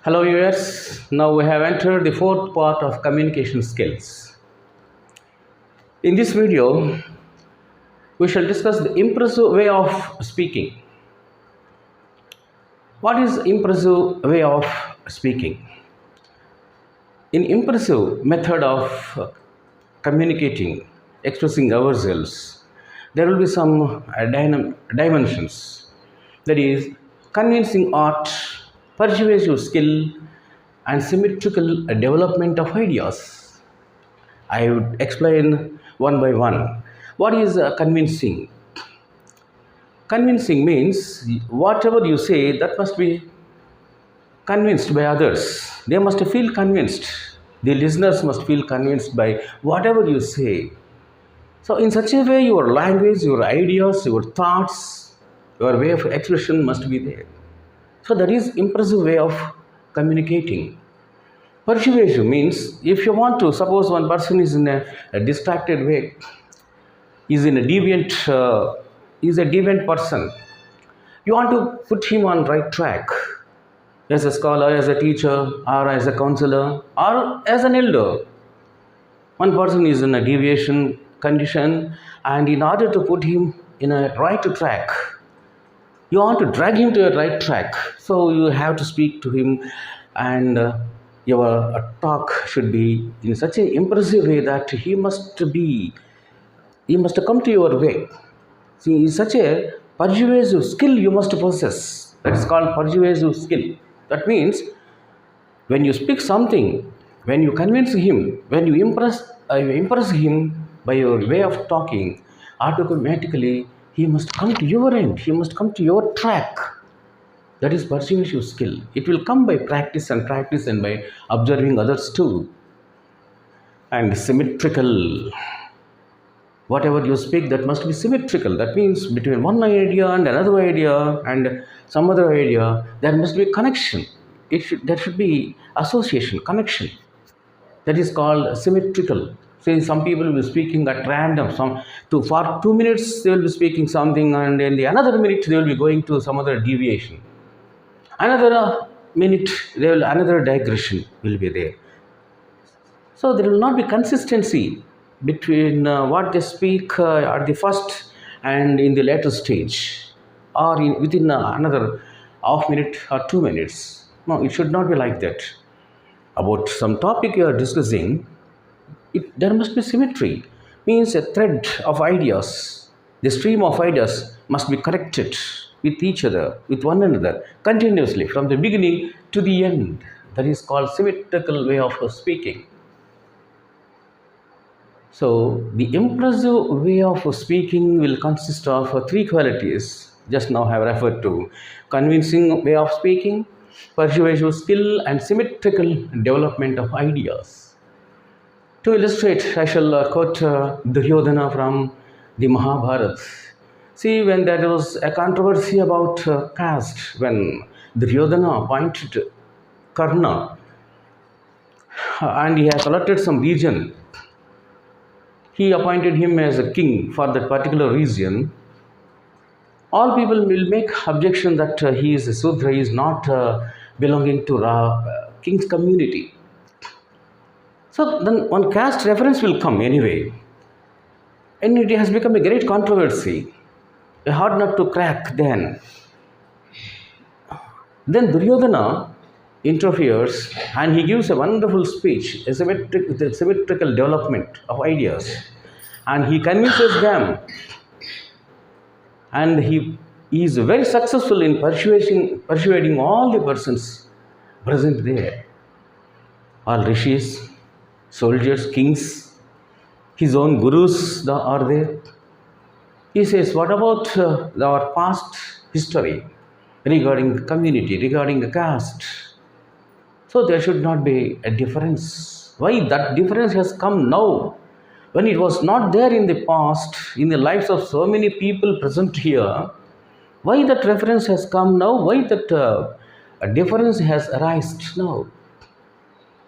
Hello viewers, now we have entered the fourth part of communication skills. In this video, we shall discuss the impressive way of speaking. What is impressive way of speaking? In impressive method of communicating, expressing ourselves, there will be some dimensions. That is, convincing art, persuasive skill, and symmetrical development of ideas. I would explain one by one. What is convincing? Convincing means whatever you say, that must be convinced by others. They must feel convinced. The listeners must feel convinced by whatever you say. So, in such a way, your language, your ideas, your thoughts, your way of expression must be there. So, that is impressive way of communicating. Persuasive means if you want to, suppose one person is in a distracted way, is in a deviant, is a deviant person. You want to put him on right track as a scholar, as a teacher, or as a counselor, or as an elder. One person is in a deviation condition, and in order to put him in a right track, you want to drag him to a right track. So you have to speak to him, and your talk should be in such an impressive way that he must come to your way. See, it's such a persuasive skill you must possess. That is called persuasive skill. That means when you speak something, when you convince him, when you impress him by your way of talking, automatically he must come to your end. He must come to your track. That is persuasive skill. It will come by practice and by observing others too. And symmetrical. Whatever you speak, that must be symmetrical. That means between one idea and another idea and some other idea, there must be connection. There should be association, connection. That is called symmetrical. See, some people will be speaking at random. For 2 minutes they will be speaking something, and in the another minute they will be going to some other deviation. Another minute another digression will be there. So there will not be consistency between what they speak at the first and in the later stage, or within another half minute or 2 minutes. No, it should not be like that. About some topic you are discussing, there must be symmetry. Means a thread of ideas, the stream of ideas must be connected with each other, with one another, continuously from the beginning to the end. That is called symmetrical way of speaking. So, the impressive way of speaking will consist of three qualities. Just now I have referred to: convincing way of speaking, persuasive skill, and symmetrical development of ideas. To illustrate, I shall quote Duryodhana from the Mahabharata. See, when there was a controversy about caste, when Duryodhana appointed Karna, and he has allotted some region, he appointed him as a king for that particular region. All people will make objection that he is a Sudra, he is not belonging to king's community. So then one caste reference will come anyway. And it has become a great controversy, a hard nut to crack then. Then Duryodhana interferes and he gives a wonderful speech, with a symmetrical development of ideas. And he convinces them. And he is very successful in persuading all the persons present there. All rishis, soldiers, kings, his own gurus are there. He says, what about our past history regarding the community, regarding the caste? So there should not be a difference. Why that difference has come now? When it was not there in the past, in the lives of so many people present here, why that reference has come now? Why that difference has arisen now?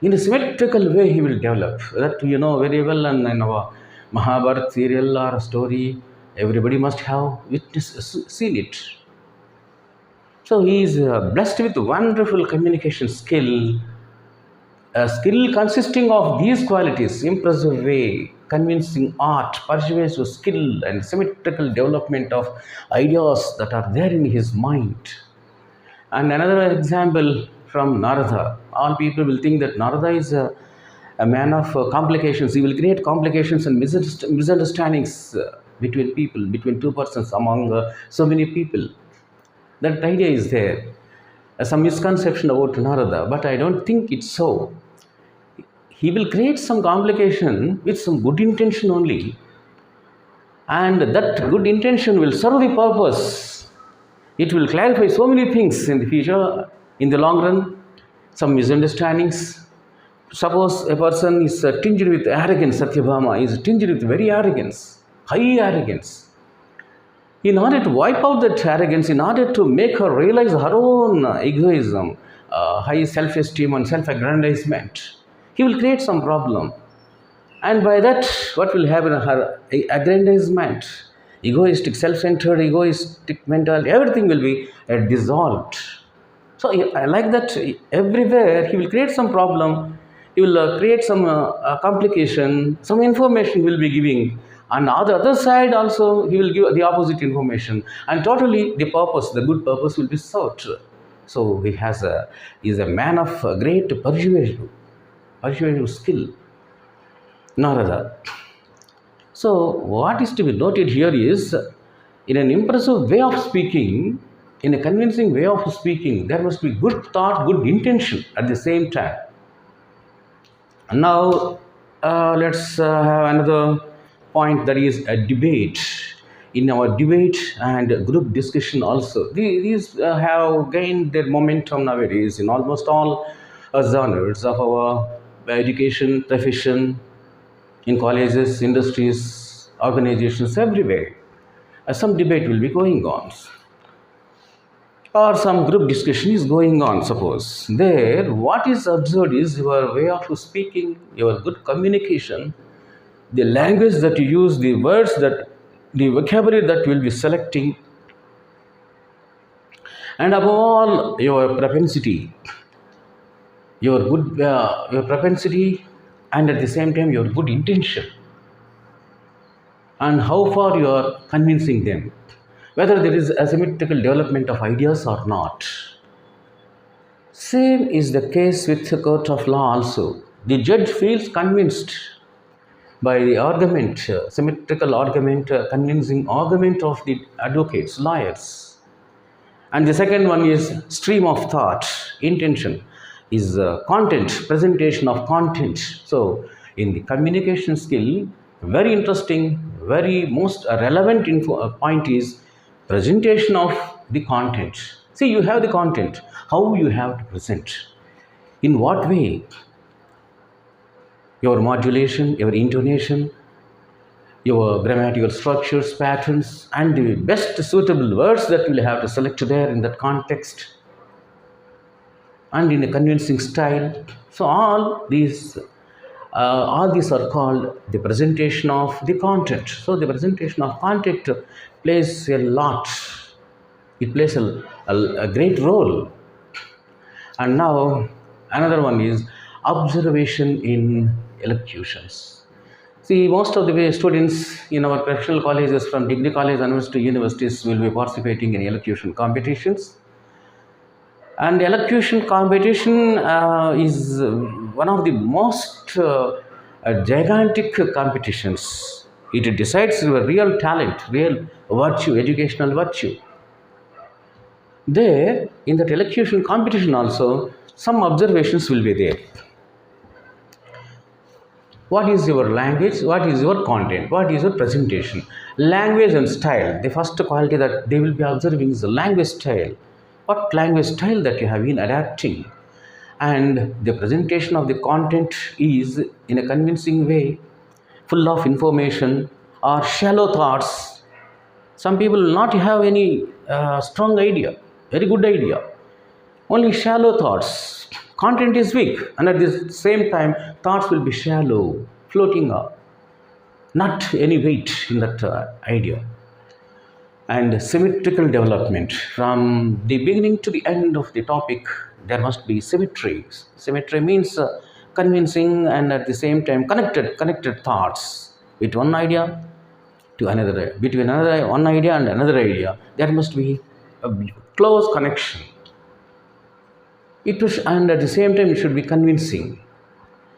In a symmetrical way he will develop. That you know very well, and in our Mahabharata serial or story, everybody must have seen it. So he is blessed with wonderful communication skill, a skill consisting of these qualities: impressive way, convincing art, persuasive skill, and symmetrical development of ideas that are there in his mind. And another example from Narada. All people will think that Narada is a man of complications. He will create complications and misunderstandings between people, between two persons, among so many people. That idea is there. Some misconception about Narada, but I don't think it's so. He will create some complication with some good intention only, and that good intention will serve the purpose. It will clarify so many things in the future, in the long run. Some misunderstandings. Suppose a person is tinged with arrogance, Satyabhama is tinged with very arrogance, high arrogance. In order to wipe out that arrogance, in order to make her realize her own egoism, high self-esteem and self-aggrandizement, he will create some problem. And by that, what will happen? Her aggrandizement, egoistic, self-centered, egoistic mentality, everything will be dissolved. So I like that everywhere he will create some problem, he will create some complication, some information will be giving. And on the other side also he will give the opposite information. And totally the purpose, the good purpose will be served. So he is a man of great persuasive skill, Narada. So what is to be noted here is, in an impressive way of speaking, in a convincing way of speaking, there must be good thought, good intention at the same time. Now let's have another point, that is a debate. In our debate and group discussion also, these have gained their momentum nowadays in almost all genres of our education profession, in colleges, industries, organizations, everywhere. Some debate will be going on, or some group discussion is going on. Suppose there, what is observed is your way of speaking, your good communication, the language that you use, the words that, the vocabulary that you will be selecting, and above all, your propensity, your good, your propensity, and at the same time your good intention, and how far you are convincing them, whether there is asymmetrical development of ideas or not. Same is the case with the court of law also. The judge feels convinced by the argument, symmetrical argument, convincing argument of the advocates, lawyers. And the second one is stream of thought, intention, is content, presentation of content. So in the communication skill, very interesting, very most relevant point is presentation of the content. See, you have the content, how you have to present, in what way, your modulation, your intonation, your grammatical structures, patterns, and the best suitable words that you will have to select there in that context, and in a convincing style. So all these are called the presentation of the content. So the presentation of content plays a lot. It plays a great role. And now another one is observation in elocutions. See, most of the students in our professional colleges, from degree college onwards to universities, will be participating in elocution competitions. And elocution competition is one of the most gigantic competitions. It decides your real talent, real virtue, educational virtue. There, in that elocution competition also, some observations will be there. What is your language? What is your content? What is your presentation? Language and style. The first quality that they will be observing is the language style. What language style that you have been adapting? And the presentation of the content is in a convincing way, full of information or shallow thoughts. Some people will not have any strong idea, very good idea, only shallow thoughts. Content is weak, and at the same time thoughts will be shallow, floating up, not any weight in that idea. and symmetrical development. From the beginning to the end of the topic, there must be symmetry. Symmetry means convincing and at the same time connected thoughts with one idea to another, between one idea and another idea. There must be a close connection. And at the same time, it should be convincing.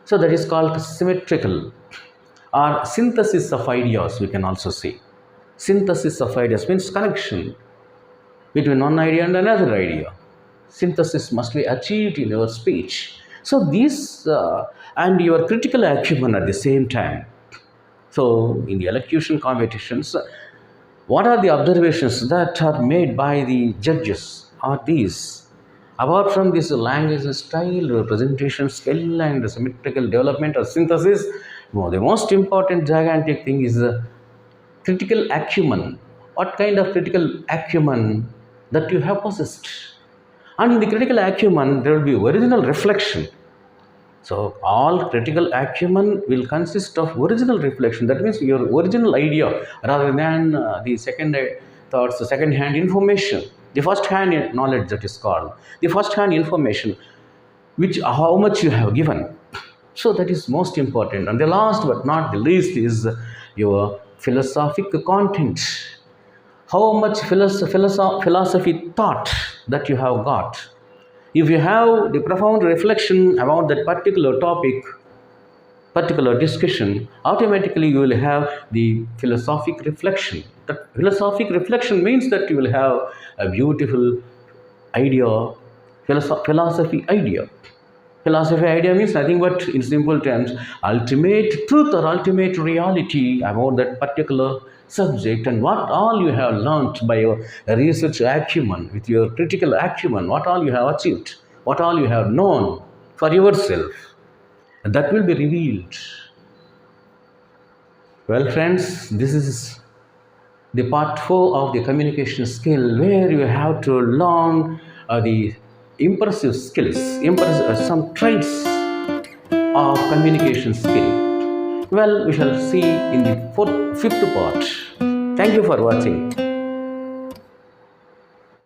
So that is called symmetrical or synthesis of ideas, we can also say. Synthesis of ideas means connection between one idea and another idea. Synthesis must be achieved in your speech. So these and your critical acumen at the same time. So in the elocution competitions, what are the observations that are made by the judges? Are these? Apart from this language style, presentation skill, and symmetrical development or synthesis, the most important gigantic thing is critical acumen. What kind of critical acumen that you have possessed? And in the critical acumen, there will be original reflection. So all critical acumen will consist of original reflection. That means your original idea rather than the second thoughts, the second hand information, the first hand knowledge that is called, the first hand information, which how much you have given. So that is most important. And the last but not the least is your philosophic content. How much philosophy thought that you have got. If you have the profound reflection about that particular topic, particular discussion, automatically you will have the philosophic reflection. That philosophic reflection means that you will have a beautiful idea, philosophy idea. Philosophy idea means nothing but, in simple terms, ultimate truth or ultimate reality about that particular subject, and what all you have learnt by your research acumen, with your critical acumen, what all you have achieved, what all you have known for yourself, that will be revealed. Well, friends, this is the part 4 of the communication skill, where you have to learn the impressive skills, some traits of communication skill. Well, we shall see in the fifth part. Thank you for watching.